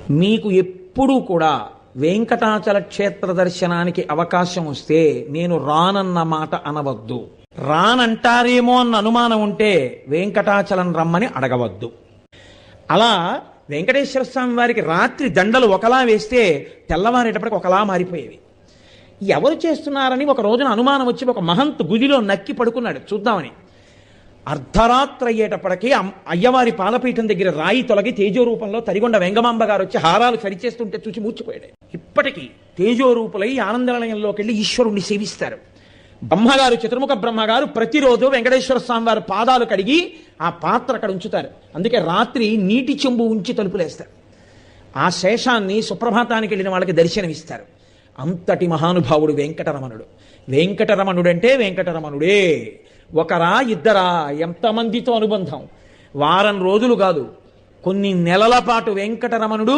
మీకు ఎప్పుడూ కూడా వెంకటాచల క్షేత్ర దర్శనానికి అవకాశం వస్తే నేను రానన్న మాట అనవద్దు. రానంటారేమో అన్న అనుమానం ఉంటే వెంకటాచలం రమ్మని అడగవద్దు. అలా వెంకటేశ్వర స్వామి వారికి రాత్రి దండలు ఒకలా వేస్తే తెల్లవారేటప్పటికి ఒకలా మారిపోయేవి. ఎవరు చేస్తున్నారని ఒక రోజున అనుమానం వచ్చి ఒక మహంత్ గుదిలో నక్కి పడుకున్నాడు చూద్దామని. అర్ధరాత్రి అయ్యేటప్పటికీ అయ్యవారి పాలపీఠం దగ్గర రాయి తొలగి తేజోరూపంలో తరిగొండ వెంగమాంబ గారు వచ్చి హారాలు సరిచేస్తుంటే చూసి మూర్చిపోయాడు. ఇప్పటికీ తేజోరూపులై ఆనందనిలయంలోకి వెళ్ళి ఈశ్వరుణ్ణి సేవిస్తారు. బ్రహ్మగారు, చతుర్ముఖ బ్రహ్మగారు ప్రతిరోజు వెంకటేశ్వర స్వామి వారి పాదాలు కడిగి ఆ పాత్ర అక్కడ ఉంచుతారు. అందుకే రాత్రి నీటి చెంబు ఉంచి తలుపులేస్తారు. ఆ శేషాన్ని సుప్రభాతానికి వెళ్ళిన వాళ్ళకి దర్శనమిస్తారు. అంతటి మహానుభావుడు వెంకటరమణుడు. వెంకటరమణుడంటే వెంకటరమణుడే. ఒకరా ఇద్దరా, ఎంతమందితో అనుబంధం. వారం రోజులు కాదు, కొన్ని నెలల పాటు వెంకటరమణుడు